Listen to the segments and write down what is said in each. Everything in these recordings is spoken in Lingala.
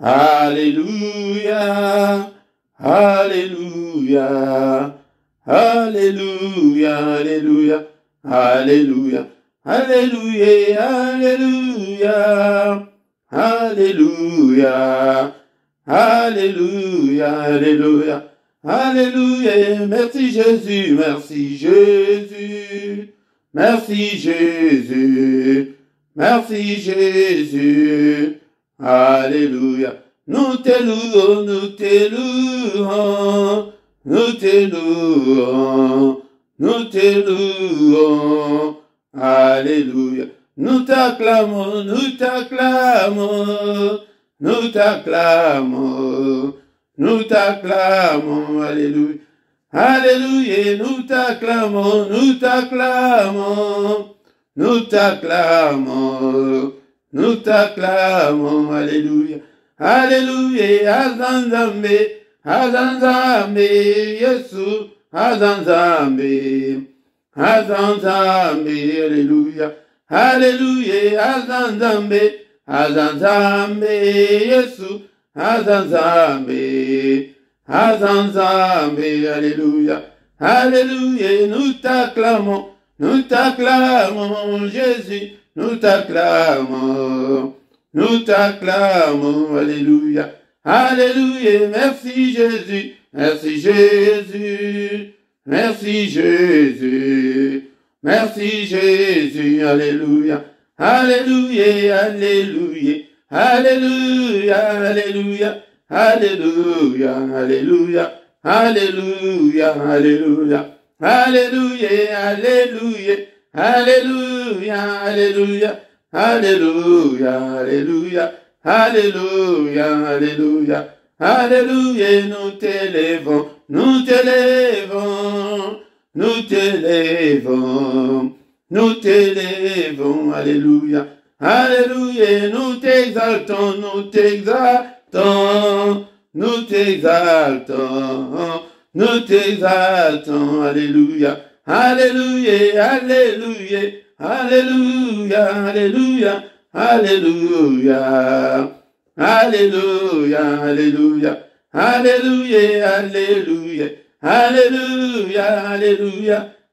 Alléluia, Alléluia, Alléluia, Alléluia, Alléluia, Alléluia, Alléluia, Alléluia, Alléluia, Alléluia, Alléluia. Merci Jésus, merci Jésus, merci Jésus, merci Jésus. Alléluia. Nous te louons, nous te louons, nous te louons, nous te louons. Alléluia. Nous t'acclamons, nous t'acclamons, nous t'acclamons, nous t'acclamons. Alléluia. Alléluia. Nous t'acclamons, nous t'acclamons, nous t'acclamons. Nous t'acclamons, alléluia, alléluia, Azanzambe, Azanzambe, Yesu, Azanzambe, Azanzambe, alléluia, alléluia, Azanzambe, Azanzambe, Yesu, Azanzambe, Azanzambe, alléluia, alléluia, nous t'acclamons, Jésus. Nous t'acclamons, alléluia, alléluia, merci Jésus, merci Jésus, merci Jésus, merci Jésus, alléluia, alléluia, alléluia, alléluia, alléluia, alléluia, alléluia, alléluia, alléluia, alléluia, alléluia. Alléluia, alléluia, alléluia, alléluia, alléluia, alléluia, alléluia, nous t'élèvons, nous t'élèvons, nous t'élèvons, nous t'élèvons, alléluia, alléluia, nous t'exaltons, nous t'exaltons, nous t'exaltons, nous t'exaltons, alléluia. Alléluia, alléluia, alléluia, alléluia, alléluia, alléluia, alléluia, alléluia, alléluia, alléluia, alléluia,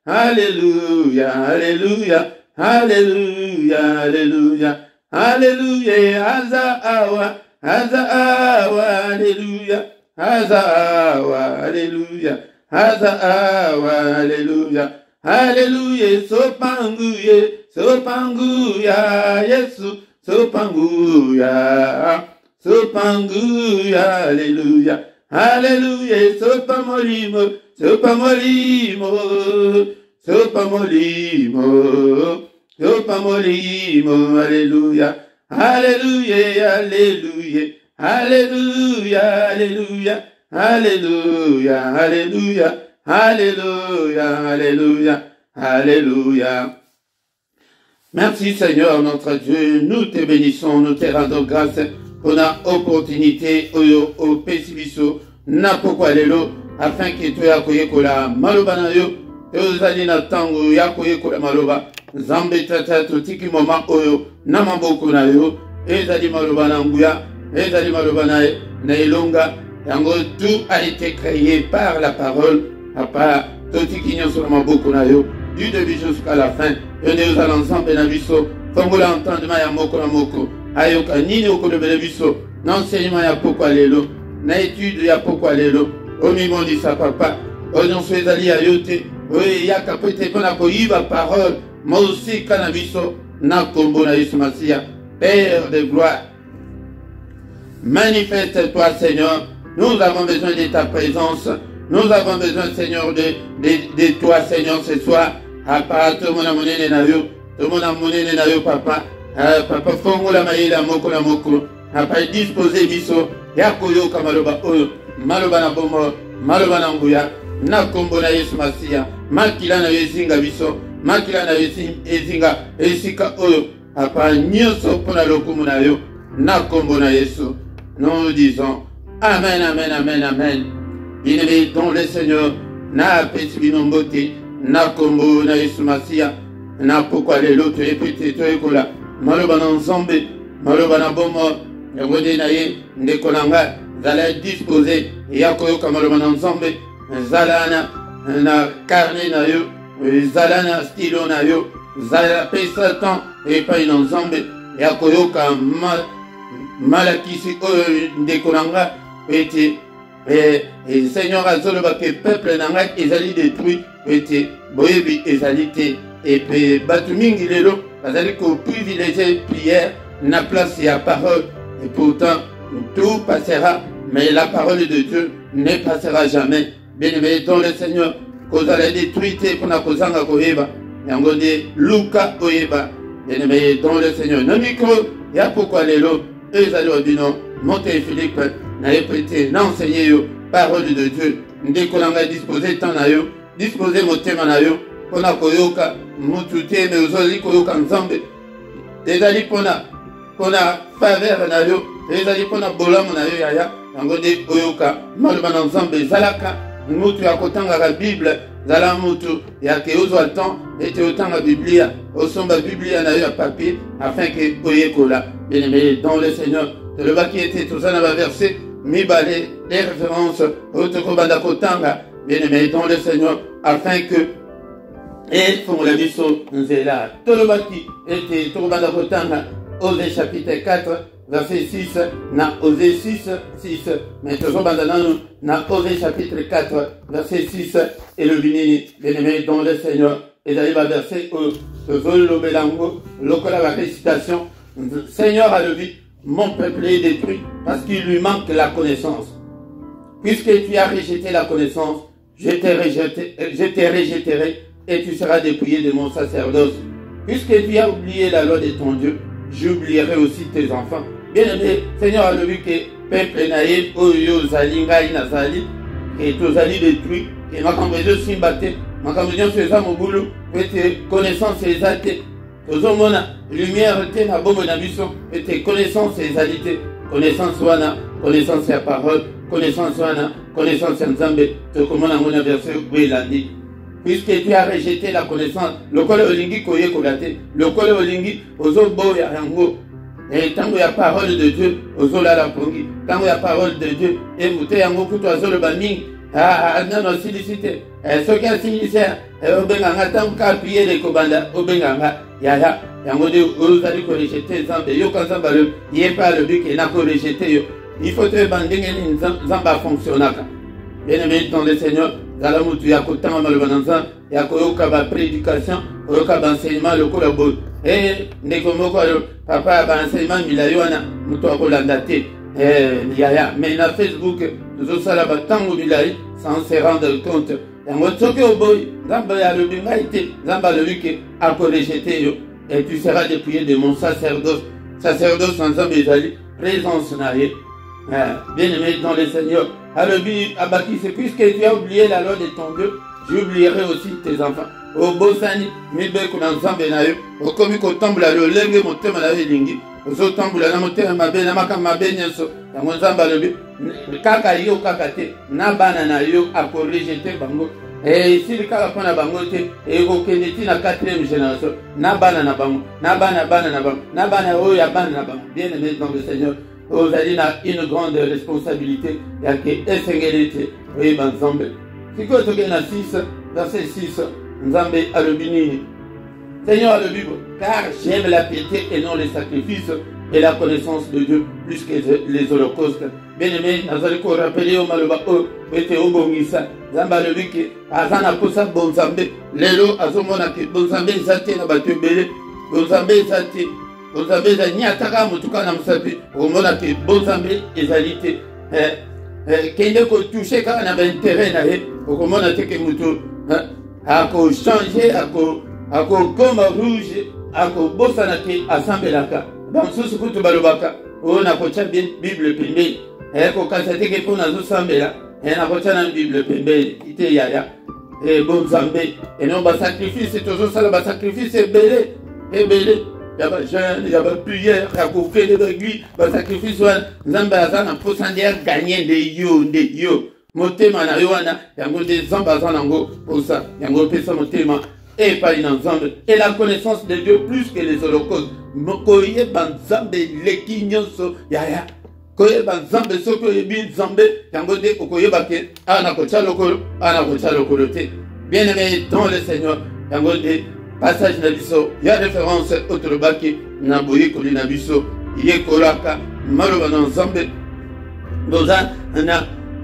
alléluia, alléluia, alléluia, alléluia, alléluia, Azawa, Azawa, alléluia, Azawa, alléluia. Azawa, alléluia, alléluia, sopanguye, sopanguya, Yesu, sopanguya, sopanguya, alléluia, alléluia, sopamolimo, sopamolimo, sopamolimo, sopamolimo, alléluia, alléluia, alléluia, alléluia, alléluia. Alléluia, alléluia, alléluia, alléluia, alléluia. Merci Seigneur notre Dieu, nous te bénissons, nous te rendons grâce pour la opportunité au pesibiso na pokwa lelo afin que tu akoye kola maloba na yo ozali na tango yakoye kola maloba Zambe tata totiki moma oyo na maboko na yo ezali maloba na nguya ezali maloba na elonga. Yango, tout a été créé par la parole, à part tout ce qui est sur ma bouche, du début jusqu'à la fin. Et nous allons ensemble, Naviso, Fongola entendement ya moko na moko, Ayoka nini oko de Beneviso, n'enseignement ya poko alelo, na étude ya poko alelo, Omimon dit sa papa, Oyon Suezali ayote, Oye yaka pete pona koyiba parole, moi aussi Kanaviso, na kombo na Yesu Masia, Père de gloire. Manifeste-toi, Seigneur. Nous avons besoin de ta présence. Nous avons besoin, Seigneur, de toi, Seigneur, ce soir. Papa, tout le monde a monnaie na yo. Tout le monde a monnaie na yo, papa. Papa, fongo la maïe la moko la moko. Papa, disposé biso. Yakoyo kamaloba oyo. Maloba na bomo. Maloba na nguya. Na kombo na Yesu Masia. Makila na yesinga biso. Makila na yesinga. Esika oyo. Papa, nyoso pona lokumu na yo. Na kombo na Yesu. Nous disons Amen, Amen, Amen, Amen. Bien-aimé dans le Seigneur, na pesibino mbote, na kombo na Yesu Masia, na pokwa lelo to epete to ekola, maloba na nzambe, maloba na bomo, yango nde na ye ndeko na ngai zala dispose ya koyoka maloba na nzambe zala na carnet na yo zala na stylo na yo zala pesa temps epai na nzambe ya koyoka malakisi oyo ndeko na ngai ete Seigneur azoloba ke peuple na ngai ezali détruit ete boyebi ezali te epe bato mingi lelo bazali koprivilégier prière na place ya parole et pourtant tout passera mais la parole de Dieu ne passera jamais. Bien-aimé dans le Seigneur kozala détruit te mpona kozanga koyeba yango nde luka oyeba. Bien-aimé dans le Seigneur na micro ya pokwa lelo ezali wa bino monte Philippe na répété na enseigné yo parole de Dieu ndeko na ngai disposer temps na yo disposer motema na yo mpona koyoka mutu te me ozali koyoka nzambe ezali mpona faveur na yo ezali mpona bolamu na yo yaya yango nde oyoka maloba na nzambe ezalaka mutu ya kotangaka bible zala mutu yake ozwa temps ete otanga biblia osomba biblia na yo ya papier afin ke oyekola. Bien-aimé dans le Seigneur tolobaki ete toza na baverset mibale des références otokobanda kotanga bien-aimé dans le Seigneur afin que et pour la biso nzela tolobaki ete tokobanda kotanga Osée chapitre 4 verset 6 na Osée 6 mais tokobanda nanu na Osée chapitre 4 verset 6 et le binini bien-aimé dans le Seigneur ezali ba verset tozolobelango lokola ba récitation. Seigneur a levé mon peuple est détruit parce qu'il lui manque la connaissance. Puisque tu as rejeté la connaissance, je te rejetterai et tu seras dépouillé de mon sacerdoce. Puisque tu as oublié la loi de ton Dieu, j'oublierai aussi tes enfants. Bien-aimé, Seigneur a levé que peuple naïf, oyo zali ngai nazali, et tozali détruit, et makambo ezo simbate, makambo nyonso eza mobulu, ete connaissance ezate. Tozomona lumière te na bombo na biso ete connaissance ezali te connaissance wana connaissance ya parole connaissance wana connaissance ya nzambe tokomona ngo na verset boelandi. Puisque tu as rejeté la connaissance lokola olingi koyekola te lokola olingi ozoboya yango et tango ya parole de Dieu ozolala pongi tango ya parole de Dieu emute yango kutu azoloba mingi nano silicité soki asilisi obenganga tango ka prier de kobanda obenganga yaya yango de ozali korejete nzambe yoka nzambe alo ye pa alobi ke nakorejete yo il faut toyeba ndenge nini nzambe afonctionnaka. Bien-aimé dans le Seigneur zala mutu ya kotanga maloba na nzambe ya koyoka baprédication oyoka baenseignement lokola boye ndeko moko alo papa ya baenseignement milayi wana mutu akolanda te yaya mais na Facebook tozosala batango milayi sans se rendre compte yango soki oboyi nzambe alobi ngai te nzambe alobi ke akorejete yo et tu seras dépouillé de mon sacerdoce. Sacerdoce na nzambe ezali présence na ye. Bien-aimé dans le Seigneur alobi abaki c'est puisque tu as oublié la loi de ton Dieu j'oublierai aussi tes enfants. Obosani mibeko na nzambe na yo okomi kotambola lolenge motema na yo elingi ozotambola na motema mabe na makambo mabe nyonso yango nzambe alobi kaka yo kaka te na bana na yo akorejete bango esili kaka mpona bango te ekokende ti na 4e génération na bana na bango na bana na bango na bana oyo ya bana na bango. Bien-aimé dans le Seigneur ozali na une grande responsabilité yake esengeli te oyeba nzambe. Sikoyo tokende na 6 verset 6 nzambe alobi nini? Seigneur alobi car j'aime la piété et non les sacrifices et la connaissance de Dieu plus que les holocaustes. Bien-aimé nazali korapele yo maloba oyo ete obongisa nzambe alobi ke aza na posa bonzambe lelo azomona ke bonzambe eza te na bato ebele bonzambe eza te bonzambe eza ni ataka motuka na mosapi okomona ke bonzambe ezali te kende kotouche kaka na baintere na ye okomona te ke moto akochange akokoma rouge akobosana ke asambelaka bamosusu kutu balobaka oyo nakotya bible pembeni kokasa teke mpo nazosambela nakotya na bible pembeni ite yaya bonzambe eno basacrifice tozosala basacrifice ebele ya bajeune ya bapriere ya kokende bagui basacrifice wana nzambe aza na mposa nde aganye nde yo motema na yo wana yango nde nzambe aza nango mposa yango opesa motema et pas une ensemble. Et la connaissance de Dieu plus que les holocaustes. Mokoye banzambe leki nyonso yaya. Koye banzambe soko yebi zambe yango de koye bake ana kocha lokolo te. Bien-aimé dans le Seigneur, yango de passage na biso ya référence otolobaki na boyi kolina biso ye kolaka maloba na nzambe doza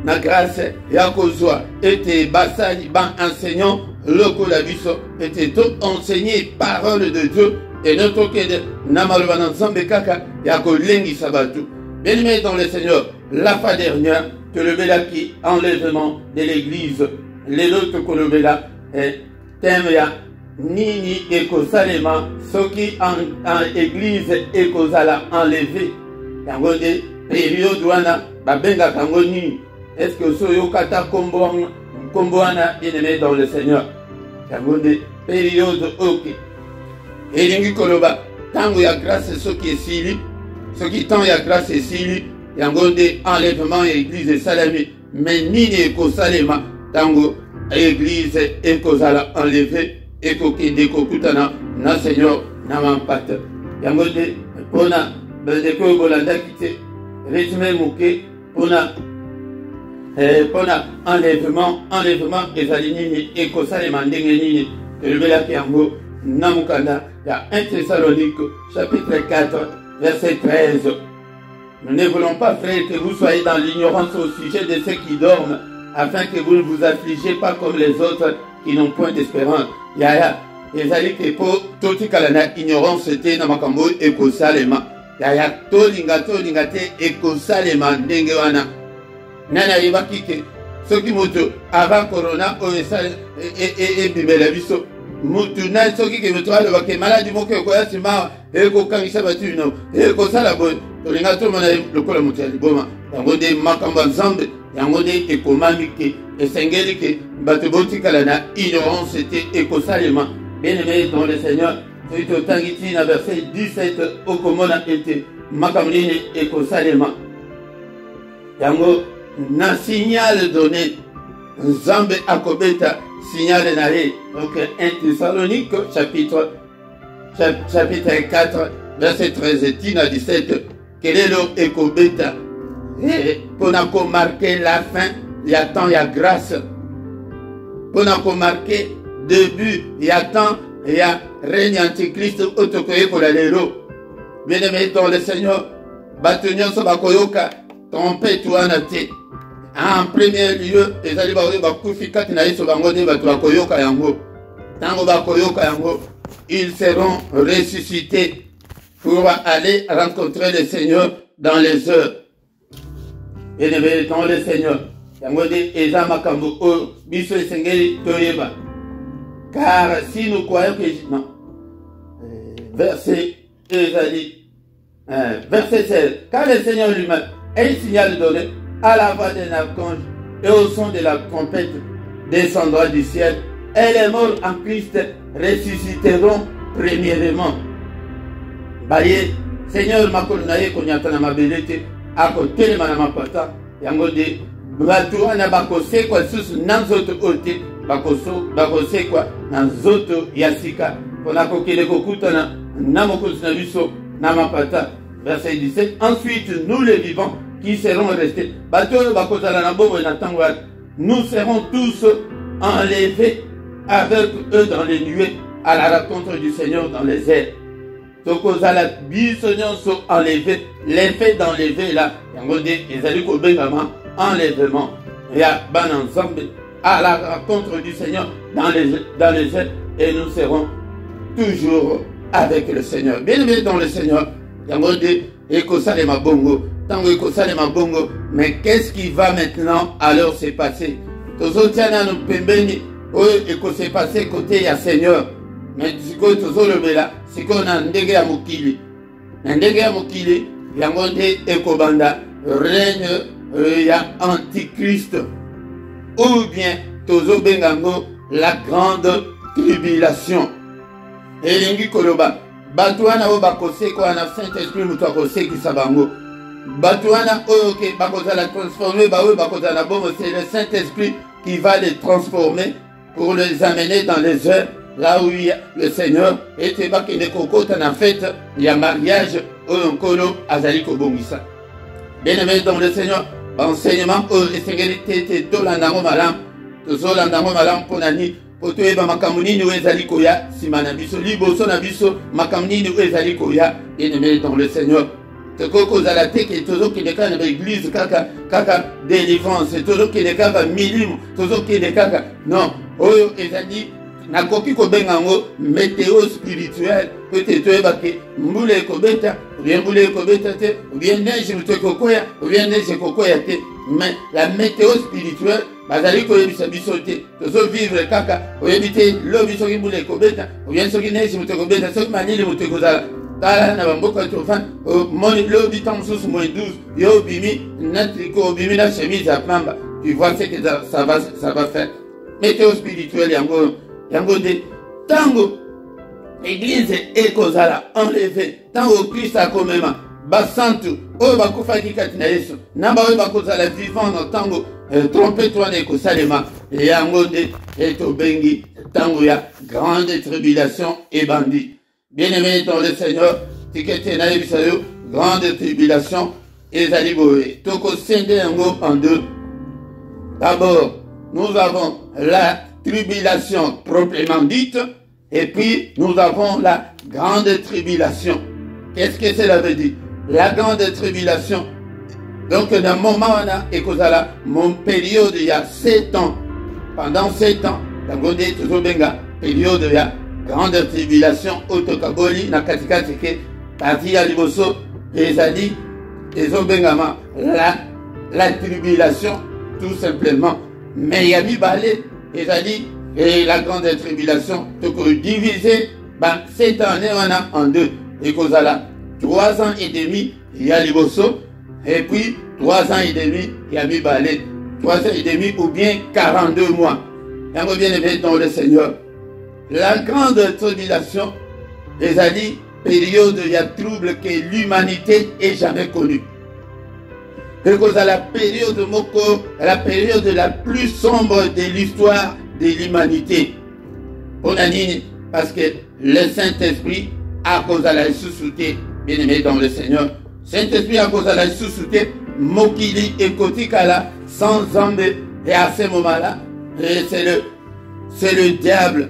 na grâce ya kozwa ete basali ban enseignant lokola biso ete to enseigner parole de Dieu et notre kede na maloba na nzambe kaka ya kolengisa batu. Bien-aimé dans le Seigneur, la fois dernière que le belaki enlèvement de l'église les autres kolobela thème ya nini ekosalema soki en église ekozala enlevé yango de période wana babenga kango nini. Est-ce que soyo kata kombo wana bien-aimé dans le Seigneur yango de période ok elingi koloba tango ya grâce soki esili soki temps ya grâce esili yango de enlèvement ya église esalemi mais nini ekosalema tango église ekozala enlevé ekokende kokutana na Seigneur na mampata yango de pona bandeko bolandaki te rythme moke pona enlèvement ezali nini ekosalema ndenge nini elobelaki yango na mokanda ya 1 Thessalonique chapitre 4 verset 13. Nous ne voulons pas, frères, que vous soyez dans l'ignorance au sujet de ceux qui dorment, afin que vous ne vous affligez pas comme les autres qui n'ont point d'espérance. Yaya, ezali ke po totikala na ignorance te na makambo ekosalema. Yaya, tolinga te ekosalema ndenge wana. Nana yebaki ke soki moto avant corona oyo ebimela biso mutu na soki ke moto alobake maladi moko ekoya nsima ekokangisa batu bino ekosala boye tolinga tomona lokola moto ya liboma yango nde makambo ya nzambe yango nde ekomami ke esengeli ke bato botikala na ignorance te ekosalema. Bien-aimé dans le Seigneur, soki totangi ntina verset 17 okomona ete makambo nini ekosalema yango na signal donné nzambe akobeta signal na ye. Donc 1 Thessalonique chapitre 4 verset 13 tina 17 kelelo ekobeta pona ko marquer la fin ya temps ya grâce pona ko marquer début ya temps ya règne antichrist otokoye kola lelo. Bien-aimé dans le Seigneur, bato nyonso bakoyoka trompette wana te. En premier lieu, ezali baoyo bakufi kati na yeso bango nde bato bakoyoka yango. Tango bakoyoka yango, ils seront ressuscités pour aller rencontrer le Seigneur dans les heures. Bien-aimé dans le Seigneur, yango nde eza makambo oyo biso esengeli toyeba. Car si nous croyons que non, verset 16, car le Seigneur lui-même est un signal donné à la voix d'un archange et au son de la trompette descendra du ciel, et les morts en Christ ressusciteront premièrement. Baye, Seigneur makonaye konyatana mabelete akotelema na mapata yango de batu wana bakosekwa susu nanzoto ote bakosekwa nanzoto yasika pona kokele kokutana na mokozi na biso na mapata. Verset 17. Ensuite nous les vivants qui seront restés, nous serons tous enlevés avec eux dans les nuées à la rencontre du Seigneur dans les airs. Tokozala biso nyonso enlevé, l'effet d'enlever là, yango de ezali ko bengama enlèvement. Ya ban ensemble à la rencontre du Seigneur dans les airs et nous serons toujours avec le Seigneur. Bien-aimés dans le Seigneur, yango de ekosalema bongo. Tango ekosalema bongo, mais qu'est-ce qui va maintenant alors se passer? Tozotiana no pembeni oyo ekose passer côté ya Seigneur. Mais sikoyo tozolobela sikoyo na ndenge ya mokili. Na ndenge ya mokili yango nde ekobanda règne ya antichrist ou bien tozobengango la grande tribulation. Elingi koloba bato wana oyo bakosekwa na Saint-Esprit mutu akosekisa bango. Batouana oyoke bakozala transformer baoyo bakozala bomo, c'est le Saint-Esprit qui va les transformer pour les amener dans les heures là où le Seigneur était qui ne kokota na fête, il y a mariage au Nkolo Azaliko Bongisa. Bien-aimé dans le Seigneur, enseignement au Seigneur était Tolandango Malam, Tozolandango Malam Ponani, Potoeba Makamuni ou Ezaliko Ya, Simanabiso, Liboso Nabiso, Makamuni ou Ezaliko Ya, bien-aimé dans le Seigneur. C'est quoi à la tête et toujours qui est dans l'église, kaka délivrance, toujours qui est dans minimum, toujours qui est dans non, oyo ezali na koki ko bengango météo spirituel peut-être que mbule ko beta, bien mbule ko beta te, bien neige te kokoya, bien neige kokoya te, mais la météo spirituelle bazali ko yebisa biso te, toujours vivre kaka, oyebite lo biso ki mbule ko beta, bien soki neige te ko beta, soki manili te ko zala. Dans la bamboka tofan, mon lobby temps sous moins 12, yo bimi, natriko, bimi la chemise à pamba. Tu vois ce que ça va faire. Météo spirituel, yango de tango, église et kozala enlevé, tango Christ a quand même, basantu, o bakufa ki katina yesu, namba o bakozala vivant dans tango, trompe-toi ne kosalema, yango de eto bengi, tango ya grande tribulation et bandit. Bien-aimé dans le Seigneur, grande tribulation et Zaliboé. Toko scindé en deux. D'abord, nous avons la tribulation proprement dite, et puis nous avons la grande tribulation. Qu'est-ce que cela veut dire? La grande tribulation. Donc, dans mon moment, mon période, il y a 7 ans. Pendant 7 ans, la période, il y a grande tribulation, autokaboli, na katikati ke, parti ya liboso, ezali, ezobengama, la tribulation, tout simplement. Mais yami balé, ezali, et la grande tribulation, toko divisé, 7 années, en deux. Et kozala, 3 ans et demi, ya liboso, et puis, 3 ans et demi, yami balé, 3 ans et demi, ou bien 42 mois. Yango bien aimé dans le Seigneur. La grande tribulation, les amis, période il y a trouble que l'humanité ait jamais connue. Et cause à la période moko, la période la plus sombre de l'histoire de l'humanité. Parce que le Saint-Esprit a cause à la sous-souté, bien aimé dans le Seigneur. Saint-Esprit a cause à la sous-souté, Mokili et Kotikala, sans zambe, et à ce moment-là, c'est le diable.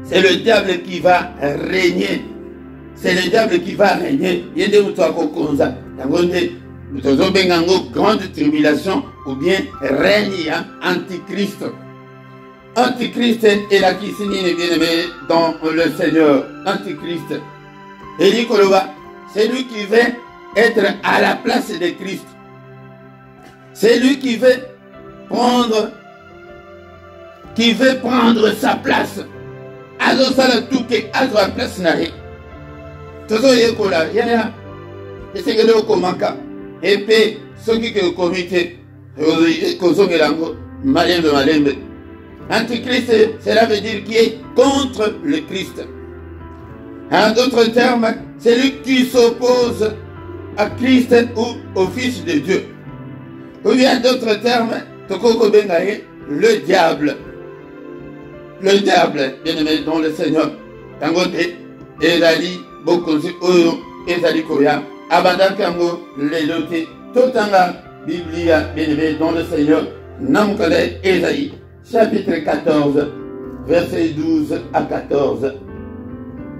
C'est le diable qui va régner. C'est le diable qui va régner. Il y a des grande tribulation ou bien règne antichrist. Antichrist est la qui signe bien aimé dans le Seigneur. Antichrist. Et dit c'est lui qui veut être à la place de Christ. C'est lui qui veut prendre sa place. Alors ça le tout qui a la place n'arrive. Tout ça y est cola, ya. Et c'est que le commanka. Et puis ceux qui ont comité, cosonge lango, malembe. Antichrist, cela veut dire qui est contre le Christ. En d'autres termes, c'est lui qui s'oppose à Christ ou au Fils de Dieu. Ou bien d'autres termes, tokoko bengaye, le diable. Le diable, bien aimé dans le Seigneur, Tangote, Ezali, Bokonzi, Oyo, Ezali Koya, Abanda Kango, Lelote, Totanga, Biblia, bien aimé dans le Seigneur, Namkale, Esaïe, chapitre 14, versets 12 à 14.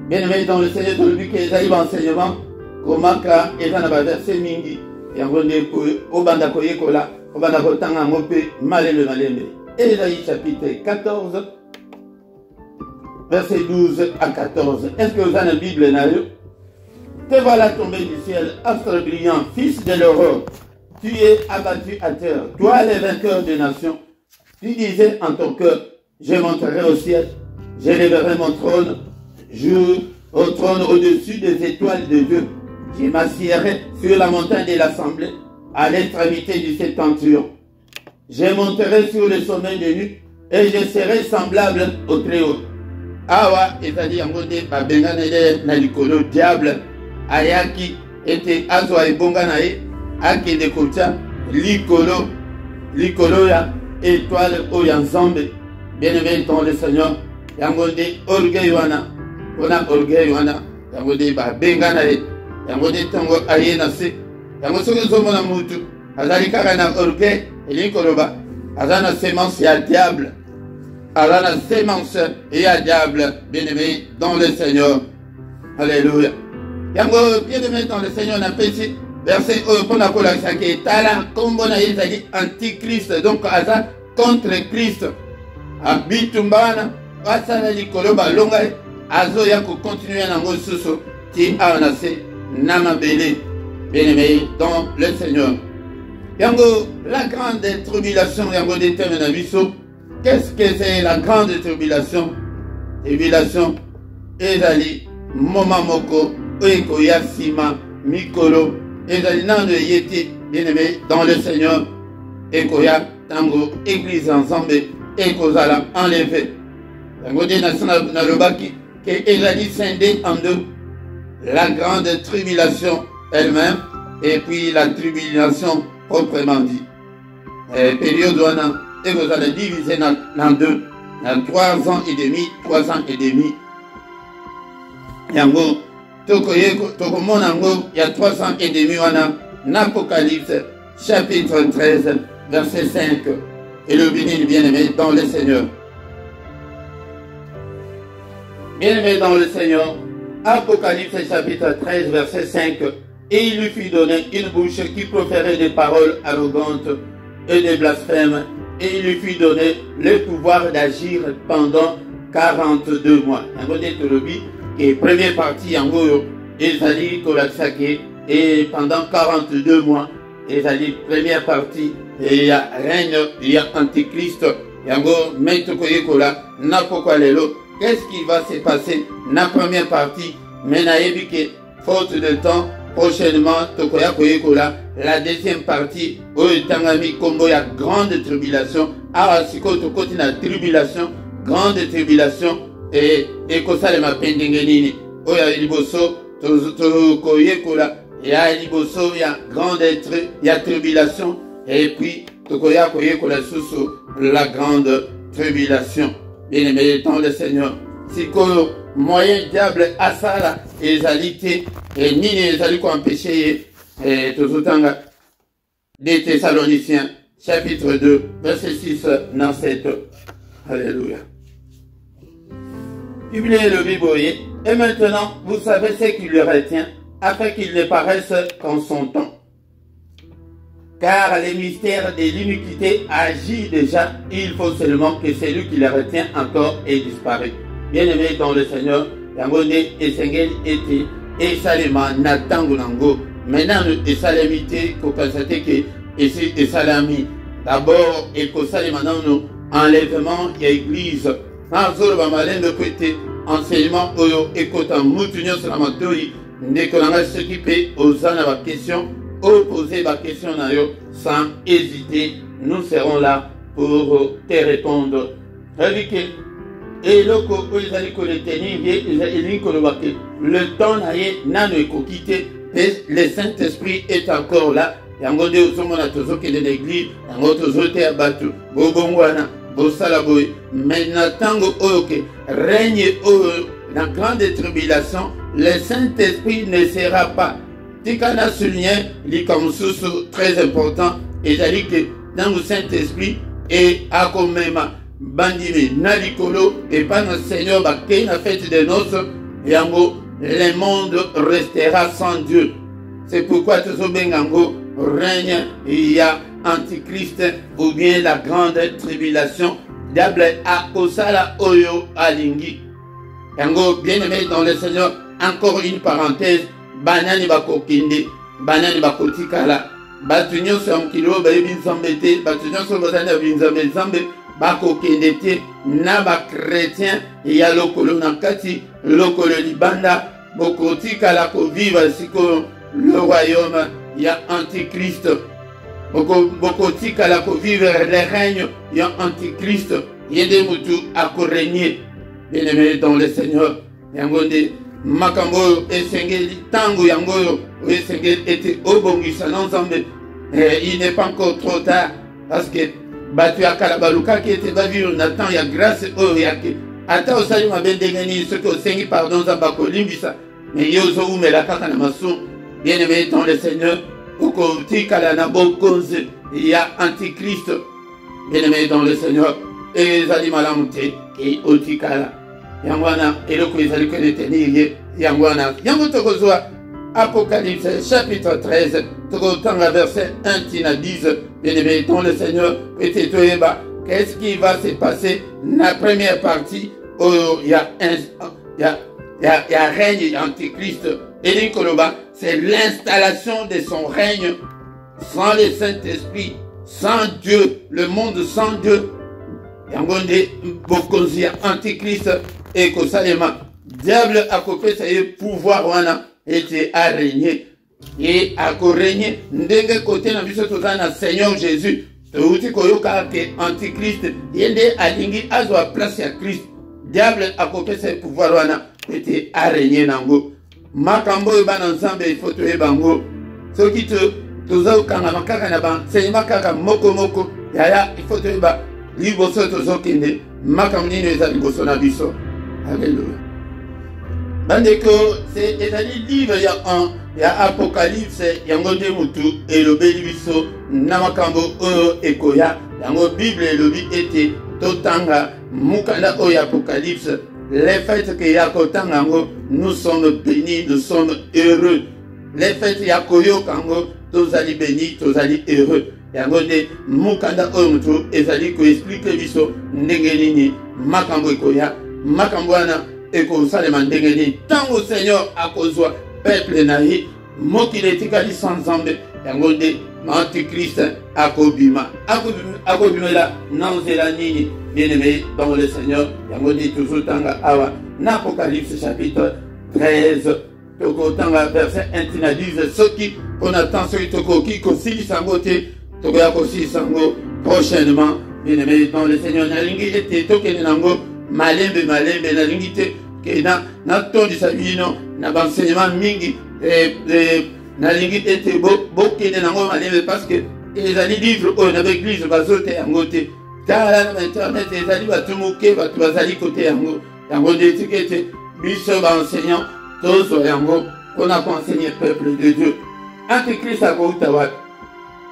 Bien aimé dans le Seigneur, celui qui Esaïe l'enseignement, Komaka, Ezanaba, verset Mingi, et en rendez Obanda Koyekola, Obanda Kotanga, Mope, Malele Malembe. Esaïe, chapitre 14, verset 12 à 14. Est-ce que vous avez une Bible là? Te voilà tombé du ciel, astre brillant, fils de l'aurore. Tu es abattu à terre, toi le vainqueur des nations. Tu disais en ton cœur, je monterai au ciel, j'élèverai mon trône, au trône au-dessus des étoiles de Dieu. Je m'assiérai sur la montagne de l'assemblée, à l'extrémité du septentrion. Je monterai sur le sommet des nues, et je serai semblable au Très-Haut. Awa, c'est-à-dire en côté, Babengane na likolo diable, ayaki, était azwa et bonganae, aki de kota, likolo ya, étoile oyanzambe, bien aimé dans le Seigneur, yango nde orgueil wana mpona orgueil wana yango nde babenga na ye yango nde ntango aye na se yango soki ozomona mutu azali kaka na orgueil elingi koloba aza na sémence ya diable aza na sémence ya diable bien-aimé dans le Seigneur. Alléluia. Yango bien-aimé dans le Seigneur napesi verset oyo mpona kolakisa ke tala nkombo na ye ezali antichrist, donc aza contre Christ. Abitumba wana basala likolo balonga ye azoya kocontinue nango susu ti awa na se na mabele bien-aimé dans le Seigneur. Yango la grande tribulation yango détermine na biso. Qu'est-ce que c'est la grande tribulation? Tribulation ezali moma moko oyo ya sima mikolo ezali nando yeti bien-aimé dans le Seigneur ekoya tango église ensemble ekozala enlevé. Yango de na lobaki que ezali scindé en deux, la grande tribulation elle-même et puis la tribulation proprement dit. Période wana ekozala divisé en deux, dans 3 ans et demi, 3 ans et demi. Yango tokomona yango il y a 3 ans et demi wana n'Apocalypse chapitre 13 verset 5. Et le bien-aimé dans le Seigneur. Bien-aimé dans le Seigneur, Apocalypse chapitre 13 verset 5. Et il lui fut donné une bouche qui proférait des paroles arrogantes et des blasphèmes. Et il lui fut donné le pouvoir d'agir pendant 42 mois. Yango de tolobi et première partie yango ezali kolakisaki et pendant 42 mois ezali première partie et il y a règne, il y a antichrist. Yango metoko yekola na pokwa lelo. Qu'est-ce qui va se passer na première partie? Mais na yebike faute de temps prochainement tokoya koyekola la deuxième partie oyo tangami kombo ya grande tribulation. Awa siko tokoti na tribulation, grande tribulation et ekosalema pendenge nini oyo liboso tokoyekola ya liboso ya grande tribulation et puis tokoya koyekola susu la grande tribulation. Bien-aimé dans le Seigneur, siko moyen diable asala ezali te et nini ezali ko empêcher et tozotanga des Thessaloniciens chapitre 2 verset 6 dans 7. Alléluia. Publiez le Bible et maintenant vous savez ce qui le retient afin qu'il ne paraisse qu'en son temps. Car les mystères de l'iniquité agit déjà, il faut seulement que celui qui les retient encore ait disparu. Bien-aimé dans le Seigneur, Yangone et Sengel était et Salema Natango Nango. Maintenant, et Salamité, qu'on constate que et Salami. D'abord, et que Salema Nano, enlèvement et église. Dans le de côté, enseignement, et Kotan Moutunio Salamatori, Nekolanga s'occuper aux ans à la question. Poser ma question sans hésiter, nous serons là pour te répondre. Et le temps n'a quitté, le Saint-Esprit est encore là. Yango de somona tozo ke de l'église, yango tozo te abatu, bobongwana, bosalaboy. Maintenant tango oyoke règne dans grande tribulation, le Saint-Esprit ne sera pas. Tikana souligné, li comme sous très important, et j'ai dit que dans le Saint-Esprit et à Komema, Bandime, Nalikolo, et pas notre Seigneur, qui a fête de noces, yango, le monde restera sans Dieu. C'est pourquoi tout ce bengango règne, il y a Antichrist ou bien la grande tribulation, diable a Osala Oyo Alingi. Yango, bien aimé dans le Seigneur, encore une parenthèse. Banani bakokinde, banani bakotikala, batunyo samkilo babinzambete, batunyo sobazana binzambezambe, bakokinde te, na ba chrétien, ya lokolo nakati, lokolo libanda, bokotikala ko vivre siko le royaume, ya antichrist, bokotikala ko vivre le règne, ya antichrist, yende mutu à régner, bien aimé dans le Seigneur, yangonde. Makambo esengeli tango yangoyo esengeli était obongisa n'ensemble. Il n'est pas encore trop tard parce que batu akala baluka qui était vivre dans temps ya grâce oyake ata osali mabe ndenge nini soki osengi pardon nzambe akolimbisa me ye ozowumela kaka na masumu. Bien-aimé dans le Seigneur, okotikala na bokonzi ya antichrist. Bien-aimé dans le Seigneur, ezali malamu te ke otikala yango wana eloko ezali konetenir ye yango wana. Yango tokozwa Apocalypse chapitre 13, tokotanga verset 1 tina 10. Bien-aimé dans le Seigneur, peut-être toyeba qu'est-ce qui va se passer la première partie où il y a règne antichrist. Et Koloba, c'est l'installation de son règne sans le Saint-Esprit, sans Dieu, le monde sans Dieu. Yangonde bokonzi antichrist et kosalema diable a coupé ses pouvoirs wana et a régné et a régné ndenge côté na biso tozana Seigneur Jésus touti koyoka ke antichrist yende alingi azwa place ya Christ. Diable a coupé ses pouvoirs wana et a régné nango. Makambo bana nzambe il faut toye bango soki tozo kanga makaka na ban c'est makaka moko moko yaya il faut toye ba liboso tozo kende makambo nini ezali liboso na biso. Alléluia. Bandeko c'est ezali livre ya Apocalypse yango nde mutu elobeli biso na makambo oyo ekoya yango Bible elobi ete totanga mukanda oyo Apocalypse. Les fêtes que Yakotanga, nous sommes bénis, nous sommes heureux. Les fêtes Yakoyo Kango, tous allez bénis, tous allez heureux. Yangone, Mukanda Omutu, ezali ko explique biso, Nengenini, Makambo Ekoya, Makamboana, Eko Saleman Nengeni, tant au Seigneur à cause peuple naï, Mokiletikali sans zambe, Yangone, Antichrist, Akobima, Akobima la, Nanzela Nini. Bien-aimé dans le Seigneur, Yangoni toujours tanga awa, Apocalypse chapitre 13, toko tanga verset 1 10, ceux qui on attend ceux qui kosili sangote, toko ya kosili sango prochainement. Bien-aimé dans le Seigneur, nalingi ete tokene nango malembe nalingi te ke na tondi sabino na enseignement mingi nalingi ete bokene nango malembe parce que les livres on avec l'église bazote yangote. Car internet ezali batumuke batu bazali côté yango yango d'étiquette biso enseignant tous yango on a enseigné peuple de Dieu. Antichrist a kouta wat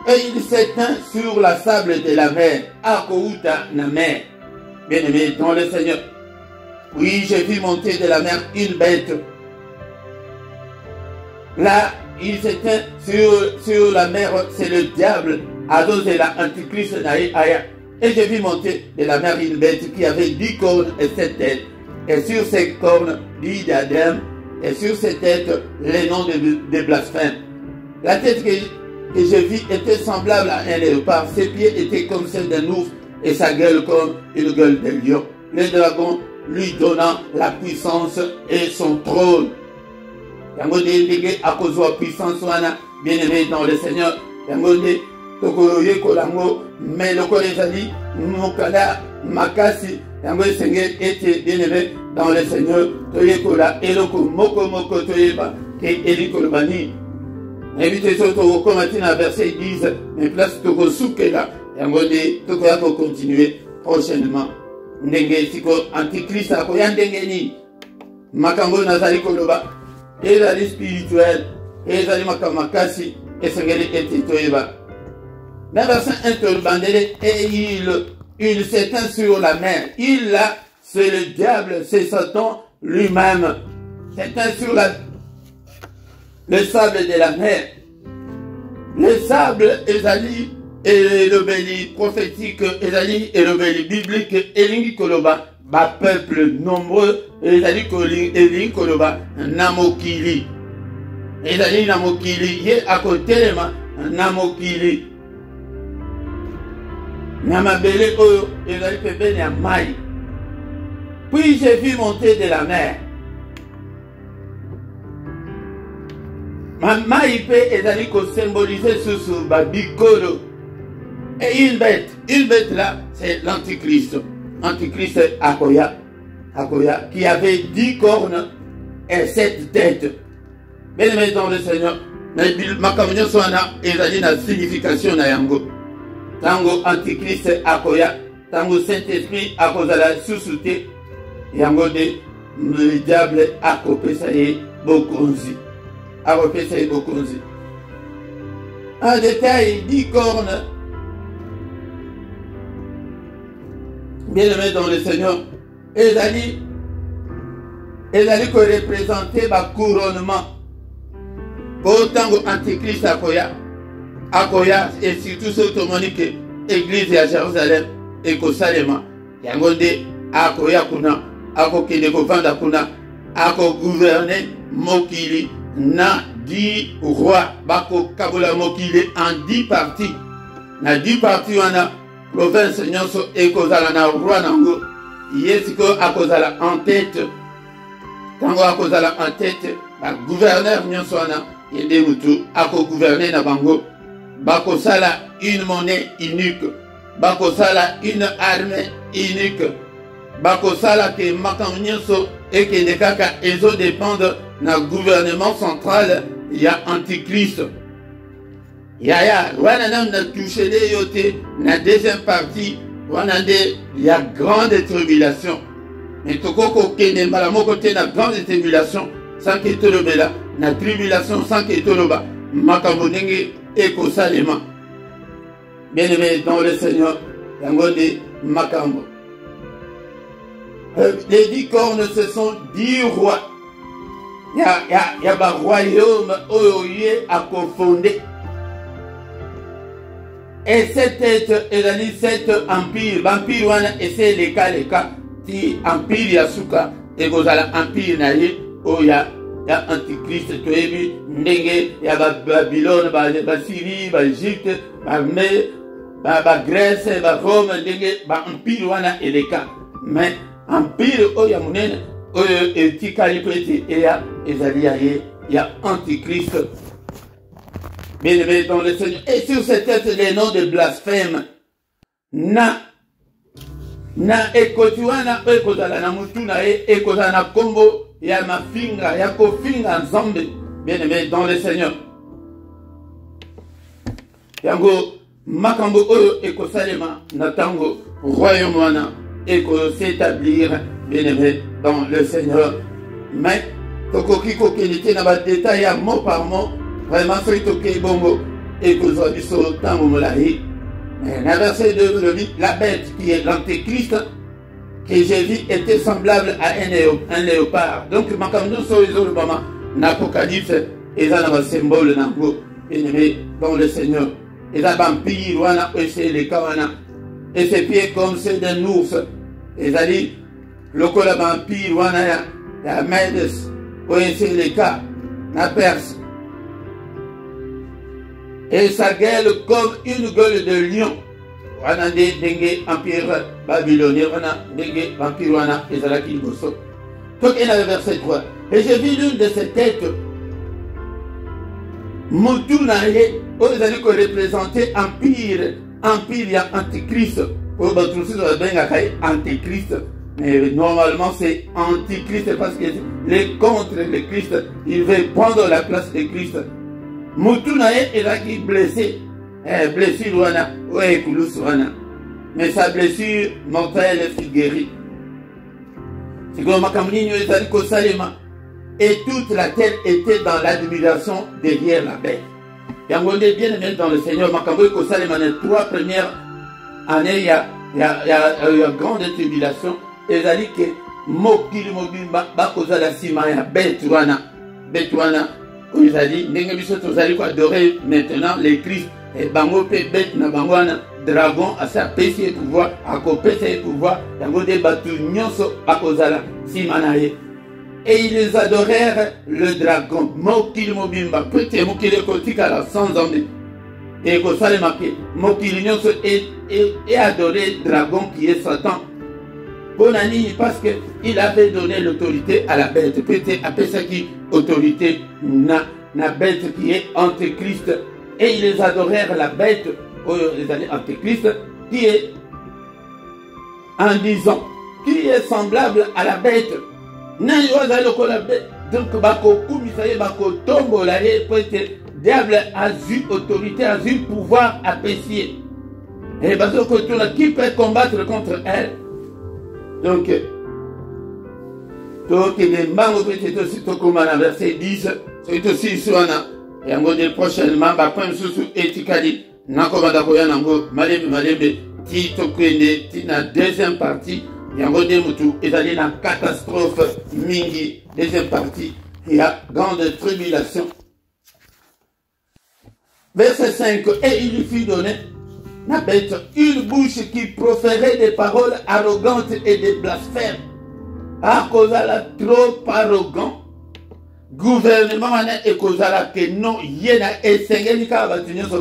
et il s'éteint sur la sable de la mer à kouta na mer. Bien-aimé dans le Seigneur, oui, j'ai vu monter de la mer une bête. Là, il s'éteint sur la mer, c'est le diable, à dose de la Antichrist aya. Et j'ai vu monter de la mer une bête qui avait 10 cornes et 7 têtes. Et sur ces cornes, 10 diadèmes. Et sur ces têtes, les noms de blasphèmes. La tête que j'ai vue était semblable à un léopard. Ses pieds étaient comme celles d'un ours et sa gueule comme une gueule de lion. Le dragon lui donnant la puissance et son trône. Yango de à cause de la puissance, bien-aimé dans le Seigneur. Yango de tokoye kolango mais le kolezali mokala makasi yango esenge ete bien-aimé dans le Seigneur toye kola eloko moko toyeba ke elikolo bani évite surtout comme na verset 10 mais place toko sukela yango de tokoya ko continuer prochainement ndenge siko antichrist akoya ndenge ni makambo nazali koloba ezali spirituel ezali makasi esengeli ete toyeba. Dans le verset 1, et il s'éteint sur la mer. Il là, c'est le diable, c'est Satan lui-même. S'éteint sur le sable de la mer. Le sable, Ezali, et le béli prophétique, Ezali, et le béli biblique, Elingi Koloba, ba peuple nombreux, Ezali Elingi Koloba, Namokili. Ezali Namokili, yé à côté de ma, Namokili. Namabele oyo ezali pembeni ya mai. Puis j'ai vu monter de la mer. Mai pe ezali ko symboliser sous babikolo. Et une bête là, c'est l'antichrist. Antichrist Akoya, qui avait 10 cornes et 7 têtes. Bien-aimé dans le Seigneur, mais makamyo soana ezali na signification na yango. Tango Antichrist Akoya, Tango Saint-Esprit Akozala Susute, yango nde le diable akopesa ye bokonzi, akopesa ye bokonzi. En détail, 10 cornes, bien-aimés dans le Seigneur, ezali ko représenter ba couronnement. Pour tango antichrist akoya et surtout ce tomoni que église à Jérusalem et ko Salema yango nde akoya kuna akokende kovanda kuna ako gouverner mokili na 10 rois bako kabola mokili en 10 parties. Na 10 parties wana province nyonso ekozala na roi nango yesiko akozala en tête. Tango akozala en tête ba gouverneur nyonso wana yende mutu ako gouverner na bango bako sala une monnaie unique, bako sala une armée unique, bako sala ke makambo nyonso ekende kaka ezo dépendre na gouvernement central ya antichrist. Yaya wana na touchele yote na deuxième partie wana nde ya grande tribulation. Mais tokoko kende mbala moko te na grande tribulation sans que tolobela na tribulation sans que toloba makambo ndenge ekosalema. Bien-aimés dans le Seigneur, yango nde makambo. Les 10 cornes, ce sont 10 rois. Ya ba royaume oyoye à confonder. Et cette tête, elle a dit 7 empires. L'empire wana essaie les cas. Ti empire ya suka et gozala empire na ye oya ya antichrist toyebi ndenge ya Babylone, ba Syrie, ba Égypte, ba Grèce, ba Rome ndenge ba empire wana eleka. Mais empire oya munene oyo etikali pete eya ezali ya ye ya antichrist. Bien-aimés dans le Seigneur. Et sur cette tête les noms de blasphème na ekotiwana ekozala na mutu na ye ekozala na kombo ya mafinga ya kofinga nzambe. Bien-aimés dans le Seigneur. Yango makambo oyo ekosalema na tango royaume wana eko s'établir, bien-aimés dans le Seigneur. Mais tokoki kokende na ba détail ya mot par mot vraiment soki toke bongo ekozwa biso tango molayi. Mais la verset 2 le dit, la bête qui est l'antéchrist que j'ai vu était semblable à un léopard. Donc makambo so ezolo bama na Apocalypse ezana ba symbole nango, bien-aimés dans le Seigneur. Et la vampire wana ese le kawana et ses pieds comme ceux d'un ours. Et ça dit lokola vampire wana ya Médès ese le ka na Perse. Et sa gueule comme une gueule de lion. Wana dengue empire babylonien, wana dengue vampire wana ezalaki liboso. Donc il a le verset 3. Et j'ai vu l'une de ses têtes. Mutu na ye, ezali ko représenter empire ya antichrist. Pour batrusi de benga kai antichrist. Mais normalement c'est antichrist parce que les contre le Christ, il veut prendre la place de Christ. Mutuna est qui blessé, blessure wana, ouais kulus wana. Mais sa blessure mortelle fut guérie. C'est comme makamuni ezali ko salema. Et toute la terre était dans l'admiration derrière la bête. Yango nde bien aimé dans le Seigneur makambo ko salema les 3 premières années il y a grande tribulation. Ezali que mokili mobimba ba kozala sima ya bête wana. Bête wana. Ils ont dit, nous allons adorer maintenant les Christ. Et bango pe bête na bangwana dragon à sa péché pouvoir, à copéter pouvoir, yango de batu nyonso akozala simanaye. Et ils adorèrent le dragon. Mokili mobimba, peut-être mokili kotika la sans homme. Et kosale marqué, mokili nyonso et adoré dragon qui est Satan. Bonani parce qu'il avait donné l'autorité à la bête. Peut-être après ça qui autorité na bête qui est antéchrist. Et ils les adorèrent la bête, les années antéchrist, qui est en disant, qui est semblable à la bête. Donc bako kumisaye bako tombo la peut-être diable a eu autorité, a eu pouvoir apprécier. Et parce que qui peut combattre contre elle. Donc, Donc, les mango peut-être aussi comme verset 10, c'est aussi sur et en gros, prochainement, après, sous étikali, nakomanda koya nango, malembe, tito kwende, tina deuxième partie, et en gros, des moutous, et d'aller dans catastrophe, mingi, deuxième partie, il y a grande tribulation. Verset 5, et il lui fut donné, la bête, une bouche qui proférait des paroles arrogantes et des blasphèmes. À cause de la trop arrogant, gouvernement et cause à la que non, yéna et sengelika batunyo so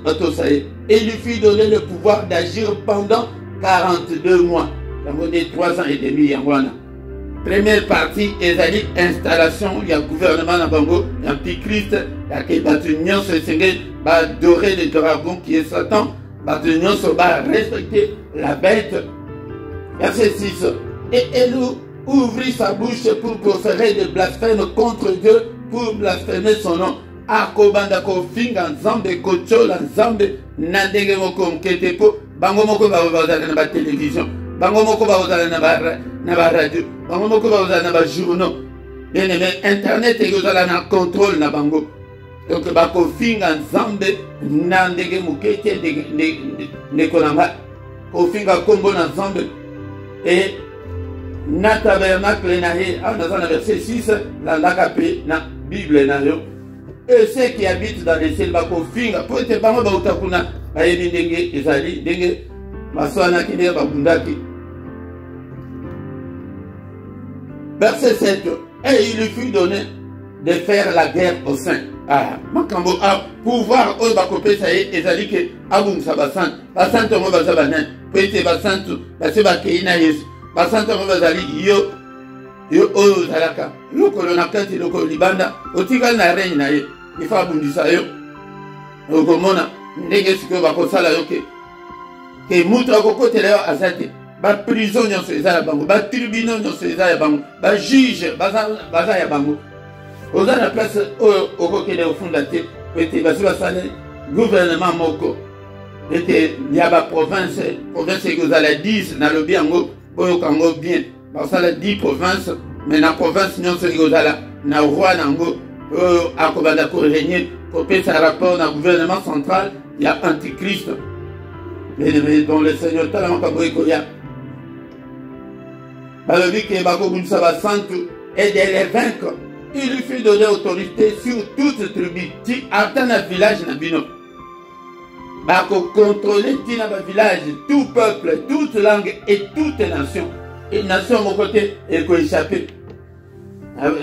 batosaye. Et lui fit donner le pouvoir d'agir pendant 42 mois. Dans des 3 ans et demi, yangwana. Première partie, ezali installation, il y a gouvernement dans Bango, il y a Antichrist, il y a que batunyo so sengel, ba adorer le dragon qui est Satan, batunyo so ba respecter la bête. Verset 6. Et Élou ouvrit sa bouche pour proférer des blasphèmes contre Dieu, pour blasphémer son nom. Akobanda ko finga nzambe kochola nzambe nandenge moko mketepo bango moko bazala na ba télévision, bango moko bazala na ba radio, bango moko bazala na ba journaux. Bien aimé, internet et bazala na contrôle na bango. Donc bako finga nzambe nandenge mokete de konanga ko finga kombo na nzambe et na tabernacle na ye, dans le verset 6, la lakape na Bible na yo. Et ceux qui habitent dans les ciels, bako finga, pour te bango ba utakuna, ba yebi ndenge ezali, ndenge maswana kine ba bundaki. Verset 7, et il lui fut donné de faire la guerre au sein. Ah, makambo a pouvoir o bako pesa ye ezali ke abum sabasan, basanto mo bazabanen, pete basanto, baseba keina Yesu. Basanta bazali yo oyo zalaka lokolo na kati lokolo libanda otikali na regne na ye ifa bundisa yo okomona ndenge sikoyo bakosala yo ke mutu akokotela yo azate ba prison nyonso eza ya bango, ba tribunal nyonso eza ya bango, ba juge baza ya bango. Oza na place oyo okokende ofunda te ete basi basale gouvernement moko ete ya ba province ekozala 10 na lobi yango oyo kango bien basala 10 provinces, mais na province nyonso ekozala na roi nango oyo akobanda ko régner kopesa rapport na gouvernement central ya Antichrist. Mais dont le Seigneur tala makambo ekoya balobi ke bakobundisa basantu et de les vaincre. Il lui fut donné autorité sur toute tribu ti ata na village na bino bako contrôler tina ba village, tout peuple, toute langue et toute nation. Et nation mon côté et ko échapper.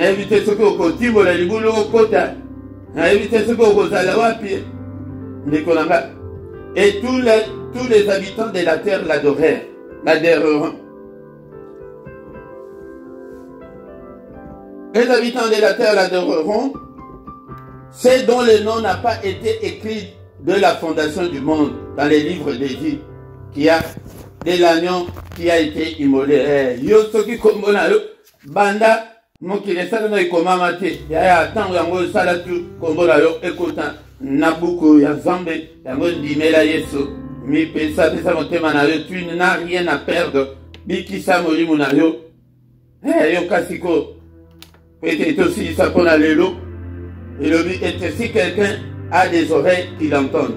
Éviter ce que au timbo la libulu au kota. Éviter ce que au zala wapi. Nikolanga. Et tous les habitants de la terre l'adoreront. Les habitants de la terre l'adoreront. C'est dont le nom n'a pas été écrit de la fondation du monde dans les livres des vies, qui a de l'agneau qui a été immolé. Yo soki kombona yo banda mokile sala no ikomama te ya tango yango sala tu kombona yo ekota nabuko ya zambe yango ndimela Yesu mi pesa motema na yo, tu n'as rien à perdre bikisa molimo na yo yo kasiko peut-être aussi ça qu'on a lelo et le but est si quelqu'un a des oreilles qui l'entendent.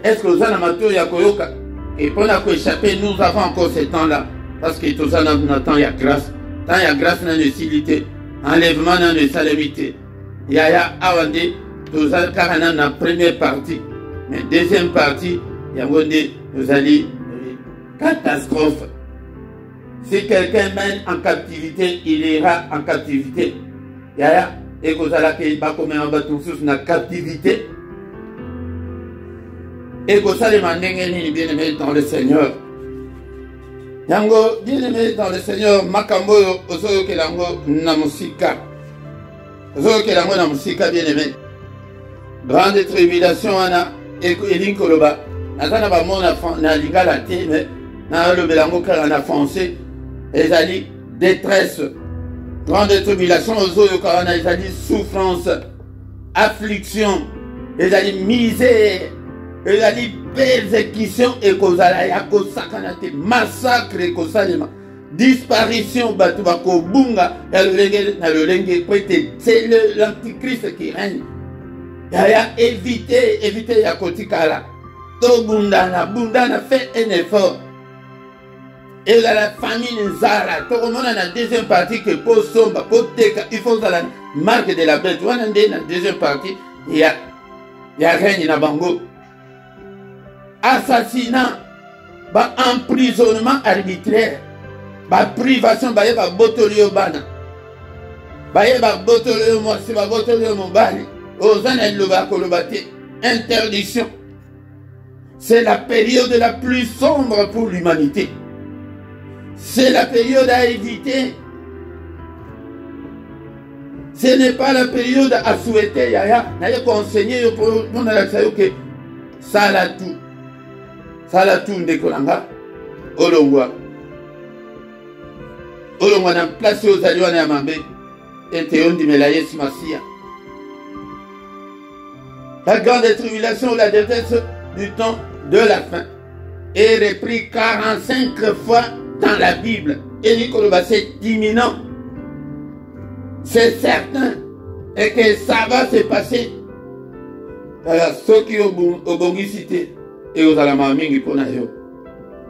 Est-ce que vous avez un ya koyoka? Et pour échapper, nous avons encore ce temps-là. Parce que tout ça, nous attend, il y a grâce. Tant il y a grâce dans l'utilité, enlèvement dans les salamités. Il y a awande, tout ça, car dans la première partie. Mais deuxième partie, il y a nous allons catastrophe. Si quelqu'un mène en captivité, il ira en captivité. Il y a et que vous allez comme un bateau sous la captivité. Et que ça demande bien aimé dans le Seigneur. Yango bien aimé dans le Seigneur, makambo ozo kelango na musika. Ozo kelango na musika bien aimé. Grande tribulation ana elinkoloba. Natana ba mona na lingala te mais na le belango kala na français. Ezali détresse. Grande tribulation ozo kana ezali souffrance, affliction, ezali misère. Et la persécution et kozala ya kosakanate massacre et kosalema disparition bato bakobunga ya lolenge na lolenge po ete c'est l'antichrist qui règne. Yaya éviter ya kotikala tobundana bundana, fait un effort. Et la famille Zara, tout le monde a la deuxième partie que pour somba, pour teka, il faut la marque de la bête. On a la deuxième partie, il y a règne na bango. Assassinat, emprisonnement arbitraire, privation, botolio bana, botolio moisi, botolio mobali, ozana loba kolobate, interdiction. C'est la période la plus sombre pour l'humanité. C'est la période à éviter. Ce n'est pas la période à souhaiter. Yaya, n'ayez conseillé pour mon alaxayo que ça la tout de Kolanga, Olongwa n'a placé aux alliés à Mambe et Théon di Melaye Simasia. La grande tribulation, la détresse du temps de la fin est repris 45 fois dans la Bible. Et Nicolas, c'est imminent. C'est certain. Et que ça va se passer. Ceux qui ont bongi cité et aux alamaming pour nayo.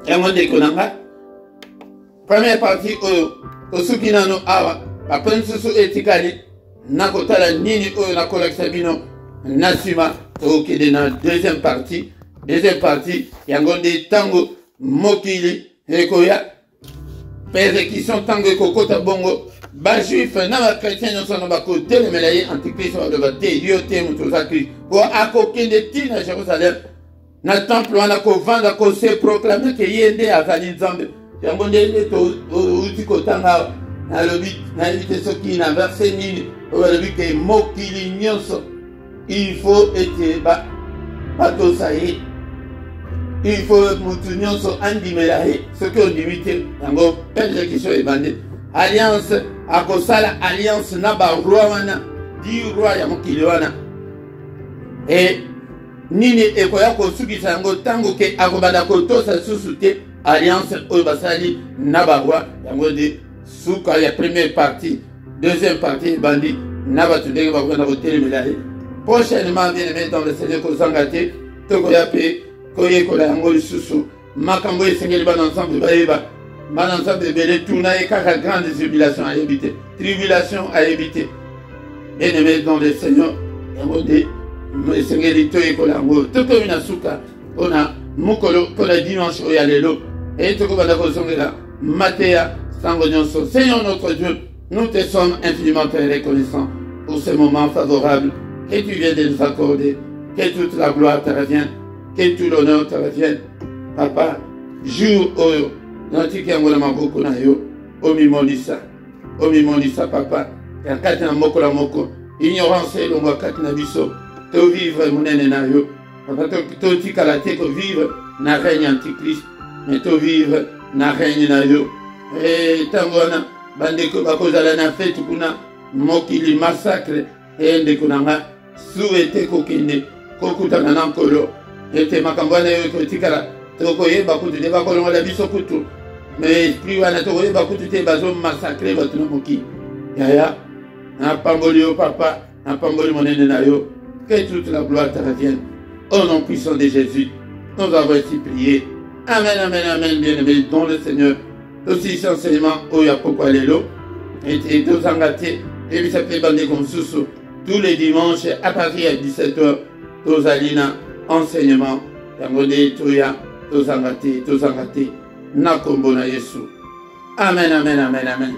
Et moi, dès qu'on a première partie, au Sukinano Awa, la princesse Etikali, Nakotala Nini, Nakola Sabino, Nasima, ok, dans la deuxième partie, il y a des tango, Mokili, Ekoya, persécution tango kokota bongo ba juif na ba chrétien no sono ba côté le melaye antichrist de ba te yote muto zakri pour akokende tina Jérusalem na temple wana ko vanda ko se proclamer que yende azali nzambe yango ndenge to uti kotanga na lobi na invité soki na verset nini o lobi que mokili nyonso il faut être ba to sayi. Il faut moutounion so andimelahe ce que on limite yango persécution et bandit alliance akosala alliance na ba roi wana di roi ya mokili wana et nini ekoya ko sukisa yango tango ke akobanda ko tosa susute alliance o basali na ba roi yango di suka ya première partie deuxième partie bandit na ba tudenge ba ko na hotel melahe prochainement bien aimé dans le Seigneur ko sangate to ko ya pe koye kola yango lisusu makambo esengeli bana ensemble bayeba bana ensemble belé tuna et kaka grande tribulation à éviter bien aimé dans le Seigneur yango de esengeli to ekola yango to mina suka ona mukolo kola dimanche oya lelo et to ko bana ko songela Matéa sango nyonso. Seigneur notre Dieu, nous te sommes infiniment reconnaissants pour ce moment favorable que tu viens de nous accorder, que toute la gloire te revienne, que tout l'honneur te revienne. Papa, jour oyo, nanti kiangola maboko na yo, omimolisa, papa, yakati na moko la moko, ignorance elongo kati na biso, to vivre monene na yo, papa to tikala te ko vivre na règne antichrist, mais to vivre na règne na yo. Et tangona, bandeko bakozala na fête kuna, mokili massacre, et ndeko nanga, souhaité kokende, kokutana na nkolo, ete makambwana yo kotikala, tokoyeba kutu te bakolongola biso kutu, mais esprit wana tokoyeba kutu te bazo massacre bato na moki. Yaya, na pamboli yo papa, na pamboli monene na yo, que toute la gloire te revienne. Au nom puissant de Jésus, nous avons ainsi prié. Amen, amen, amen, bien-aimé, dans le Seigneur. Aussi enseignement au Yapoko Lelo, et tous engagés, et puis ça fait bander comme sous tous les dimanches à partir de 17h, tous alina enseignement, Yamode, Toya, tous engagés, Nakombo na Yesu. Amen, amen, amen, amen.